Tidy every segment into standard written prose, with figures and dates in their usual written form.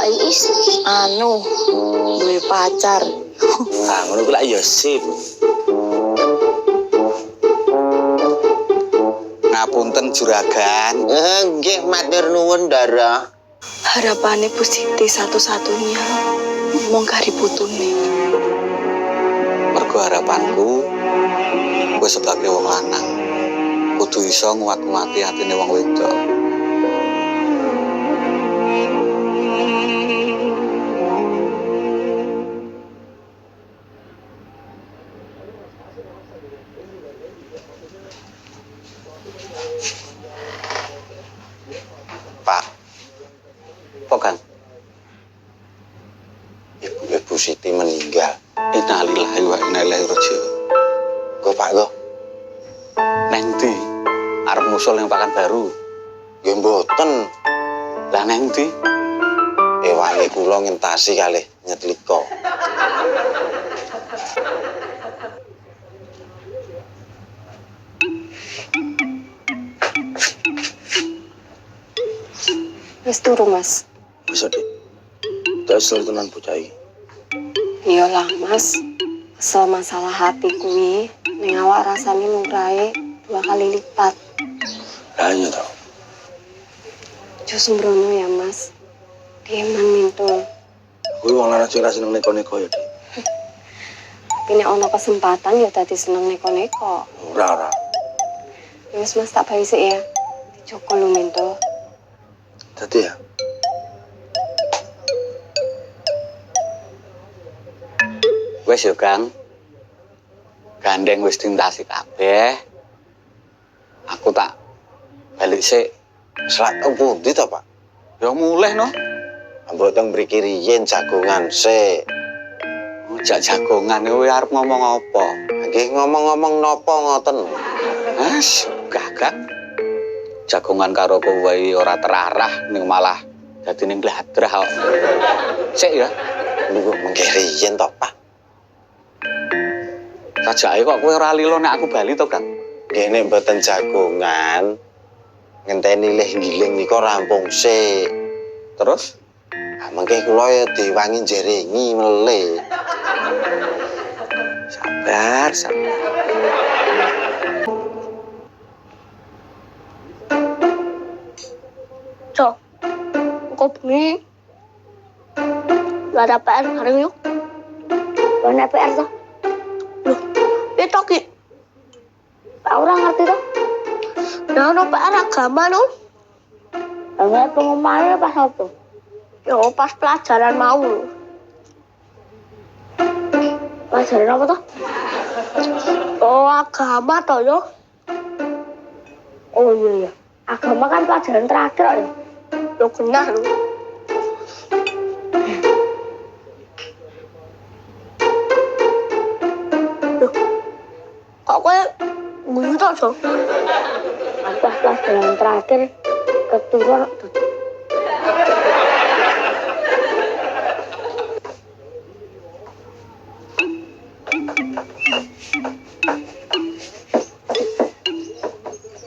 Mbak Iis duwe pacar. Ah, ngono kuwi lak ya sip. Ngapunten juragan. Nggih, matur nuwun, Ndara. Harapannya Bu Siti satu-satunya mung kari putune. Mergo harapanku kowe sebagai wong lanang kudu iso nguat-nguati atine wong wedok. Pak, apa kan? Ibu Siti meninggal. Innalillahi wa inna ilaihi raji'un. Kok Pak kok? Neng ndi? Arep musul yang pakan baru. Nggih mboten. Lah neng ndi? Ewangi kula ngentasi kalih nyetlika. Wis turu, Mas. Bisa, Dik. Dasar tenan bocah iki. Iyalah, Mas. Kesel masalah hati kuwi ning awak rasane murahe 2 kali lipat. Lah iya to. Jo sembrono ya, Mas. Dieman mintul. Kuwi wong lanang sing ra seneng neko-neko ya, Dik. Tapi nek ana kesempatan ya dadi seneng neko-neko. Ora. Ya wis Mas tak bayi sik ya. Joko lu mintul. Dadi ya. Wes yo, Kang. Gandeng wis dintasi kabeh. Aku tak balik sik. Selat pundi to, Pak? Ya mulih no. Mboten mriki riyen jagongan sik. Jak jagongan kowe arep ngomong apa? Nggih ngomong-ngomong napa ngoten? Mas, gagak. Jagongan karo kowe ora terarah ning malah dadi ning bladrah kok. Sik ya. Niku mengke riyen to, Pak. Sajake kok kowe ora lilo nek aku bali to, Kang? Nggih nek mboten jagongan ngenteni leh ngiling nika rampung sik. Terus Mengke kula ya diwangi jerengi meleh. sabar. Cok, kok bunyi? Gak ada PR bareng yuk. Gak ada PR toh. Loh, itu Ki. Pak orang ngerti toh. Nah, no PR agama no. Enggak pengumumannya pas apa? Yo, pas pelajaran mau. Pelajaran apa toh? Oh, agama toh yo. Oh iya. Agama kan pelajaran terakhir ya. Lo kena lo. Kok gue guyu tau so? Pas pelajaran terakhir keturun.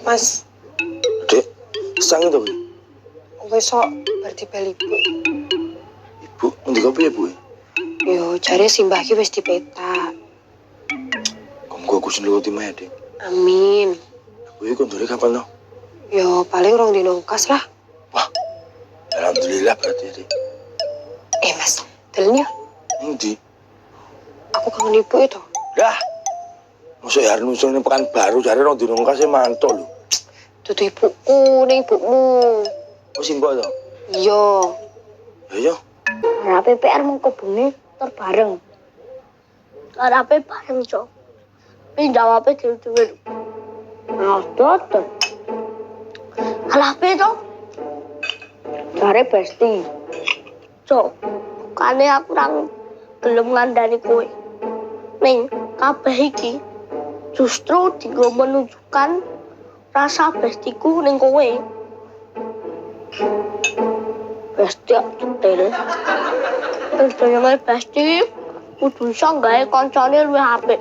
Mas, Dek, sang itu, Bu. besok berdibel ibu. Ibu, ngendika piye, Bu? Yo, jare simbah ki wis dipetak. Kamu aku seneng timah ya, Dek. Amin. Kuwi kondore kapan no? Yo, paling rong dino kas lah. Wah, alhamdulillah berarti, Dek. Mas, delnya Endi? aku kangen ibu itu. Dah. Mosok ya arep nusul ning pekan baru jare rong dino kase mantuk lho. Dudu ibuku, ning ibumu. Oh simbok to? Iya. Ya yo. Nah, PPR mau kebunnya terbareng. Ada apa bareng, Cok? Ini jawabnya dulu-dulu. Nah, tuh. Alah, apa itu? Cari besti. Cok, bukannya aku orang belum ngandani kue. Ning, kabeh iki justru tinggal menunjukkan rasa bestiku ning kowe. Besti cetil. Terus dengan besti kudu iso gawe kancane luwih apik.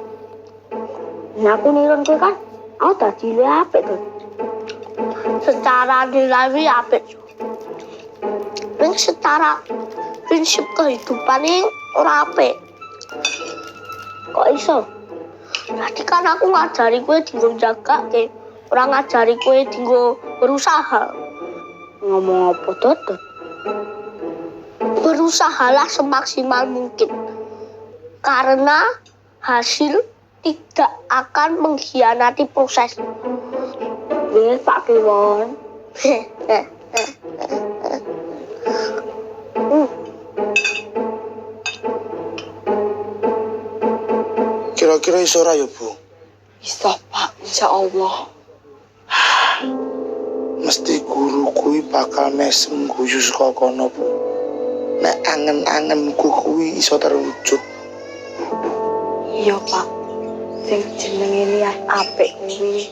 Nah aku niron kowe kan, aku dadi luwih apik to. Secara nilai apik. Ning secara prinsip kehidupan ini ora apik. Kok iso? Tadi kan aku ngajari kowe dinggo jagake, ora ngajari kowe dinggo berusaha. Ngomong apa Dodot? Berusahalah semaksimal mungkin. Karena hasil tidak akan mengkhianati proses. Nggih, Pak Kliwon. Kira-kira iso ora ya, Bu? Bisa Pak, insya Allah. Mesti guru kuwi bakal mesem guyu saka kono, Bu. Nek angen-angenku kuwi iso terwujud. Iya Pak, sing jenenge niat apik kuwi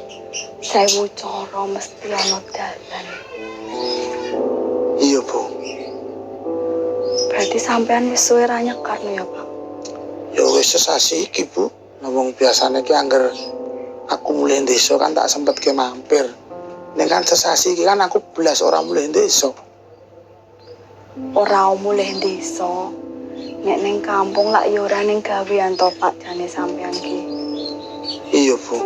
sewu cara mesti ana dalan. Iya, Bu. Berarti sampean wis suwe ra nyekarno ya Pak? Ya wis sesasi iki, Bu. Nah, wong biasane ki angger aku mulai desa kan tak sempet ke mampir. Nek kan sesasi iki kan aku belas ora mulai desa. Ora mulih desa. Nek ning kampung lak ya ora ning gawean to Pak jane sampean ki. Iya, Bu.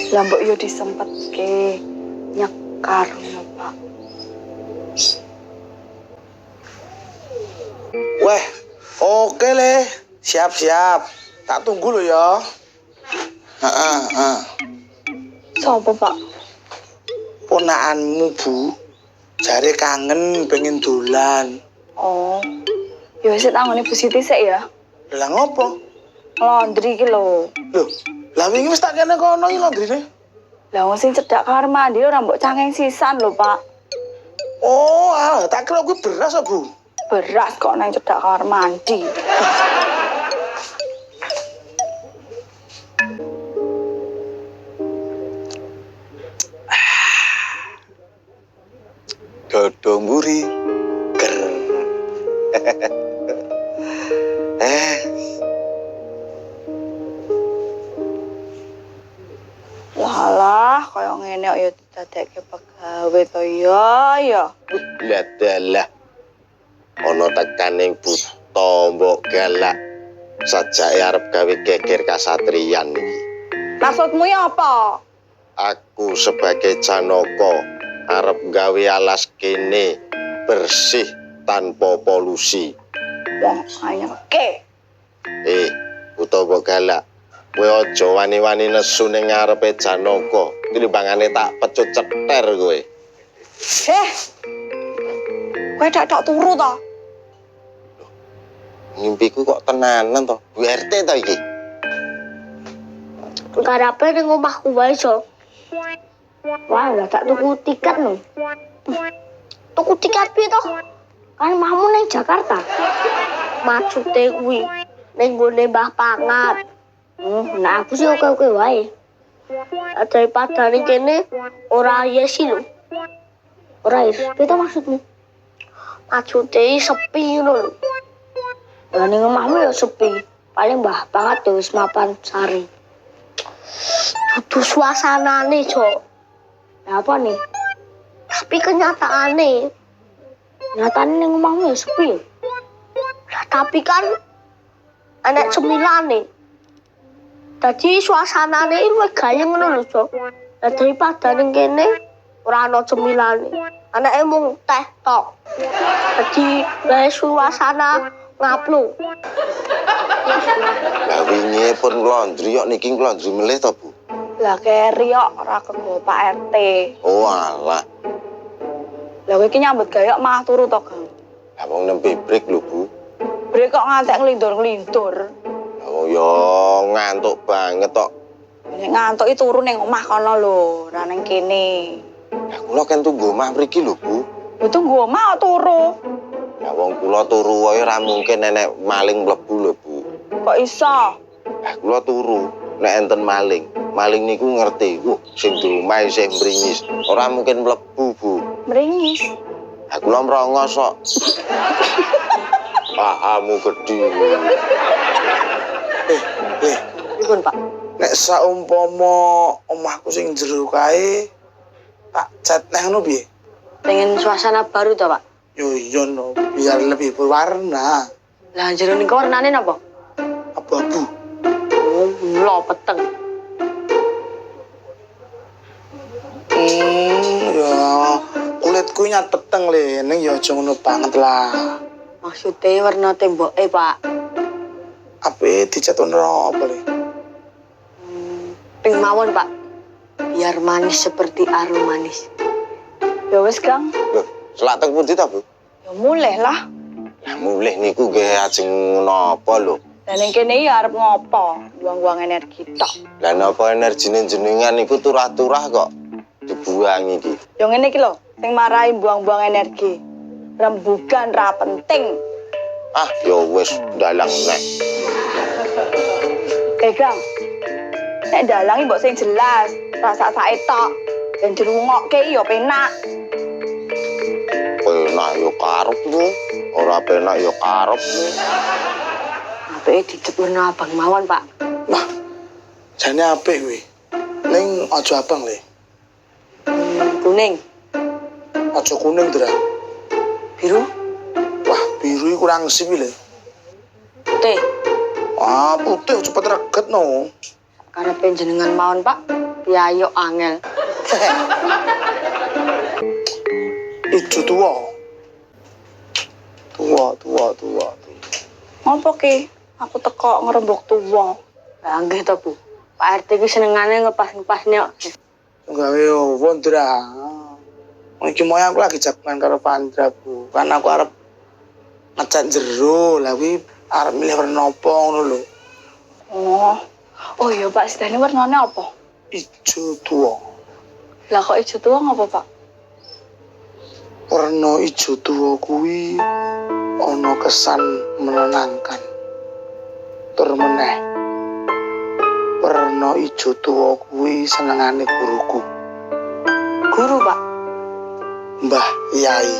Lah mbok yo disempetke nyekar ya Pak. Weh, oke le. Siap-siap. Tak tunggu lo ya. Heeh. Sopo Pak? Ponakanmu, Bu. Jare kangen pengen dolan. Oh. Ya wis tangone Bu Siti sik ya. Lah ngopo? Laundry ki lho. Loh, lah wingi wis tak kene kono iki laundrine. Lah wong sing cedhak kamar mandi ora mbok cangkeng sisan lho Pak. Oh, tak kira kuwi beras kok, Bu. Beras kok nang cedhak kamar mandi. Dodo mburi ger. Walah, kaya ngene kok ya didadekke pegawe to ya. Lah dalah. Ana tekaning buta mbok galak. Sajake arep gawe geger kasatriyan iki. Maksudmu ya apa? Aku sebagai Janaka arep gawe alas kene bersih tanpa polusi. Wong anyeke. Utawa galak. Kowe aja wani-wani nesu ning ngarepe Janaka. Tinimbangane tak pecut ceter kowe. Kowe dak turu to? Ngimpiku kok tenanan to. Bu RT to iki. Karepe ning omahku wae, Jo. Wah, lah tak tuku tiket lho. Tuku tiket piye to? Kan mahmu ning Jakarta. Maksude kuwi ning gone Mbah Pangat. Nah aku sih oke-oke wae. Daripada ning kene ora yesi lho. Ora yesi. Piye to maksudmu? Maksude sepi ngono lho. Lah ning omahmu ya sepi. Paling Mbah Pangat wis mapan sari. Dudu suasanane, Jo. Nah, apa nih? Tapi kenyataannya ning omahmu ya sepi. Nah, tapi kan anak cemilane. Dadi suasanane luwih gayeng ngono lho, Jo. Lah daripada ning kene ora ana cemilane. Anake mung teh tok. Dadi gawe suasana ngaplu. Lah wingi pun laundry kok niki laundry melih to, Bu? Lah keri kok ora kanggo Pak RT. Oh alah. Lah kowe iki nyambut gawe malah turu to, Kang? Lah wong nembe break lho, Bu. Brek kok ngantek nglindur-nglindur. Oh ya ngantuk banget tok. Nek ngantuk iki turu ning omah kono lho, ora ning kene. Lah kula kan tunggu omah mriki lho, Bu. Lho tunggu omah kok turu. Lah wong kula turu wae ora mungkin nenek maling mlebu lho, Bu. Kok iso? Lah kula turu nek enten maling. Maling niku ngerti, sing di omah sing mringis. Ora mungkin mlebu, Bu. Mringis. Lah kula mrongos kok. Pahamu gedhi. Pripun, Pak? Nek saumpama omahku sing jero kae tak cat neh ngono piye? Pengen suasana baru to, Pak? Yo iya no, biar lebih berwarna. Lah jero niku warnane napa? Abu-abu. Oh, lho peteng. Ya kulitku nyat peteng le, ning ya aja ngono banget lah. Maksudnya warna temboke, Pak. Ape dicat warna apa le? Pink mawon, Pak. Biar manis seperti arum manis. Ya wis, Kang. Loh, selak teng pundi ta, Bu? Ya mulai lah. Lah mulih niku nggih ajeng napa lho? Dan yang kene ya arep ngopo? Buang-buang energi tok. Lah napa energine jenengan niku turah-turah kok dibuang iki? Yang ngene iki lho, sing marahi buang-buang energi. Rembugan ra penting. Ah, ya wis dalang nek. Kang. Nek dalangi mbok sing jelas, rasa sae tok. Dan dirungokke ya penak. Penak yo karep lho. Ora penak yo karep. Apike dicat warna abang mawon, Pak. Lah, jane apik kuwi. Ning aja abang le. Kuning, Aja kuning, Dra. biru, Wah, biru iki kurang sip le. putih. Ah, putih cepet reget no. Karepe jenengan mawon, Pak. Piayo angel. Ijo tua. Tua. Ngopo ki? Aku teko ngerembok tuwa. Lah nggih to, Bu. Pak RT ki senengane ngepas-ngepasne kok. Gawe opo, Dra? Iki moyang aku lagi jagungan karo Pandra, Bu. Kan aku arep ngecat jero, lah kuwi arep milih warna apa ngono lho. Oh iya, Pak, sedane warnane apa? Ijo tua. Lah kok ijo tua ngapa, Pak? Warna ijo tua kuwi ana kesan menenangkan. Tur meneh. Warna ijo tua kuwi senengane guruku. Guru, Pak. Mbah Yai.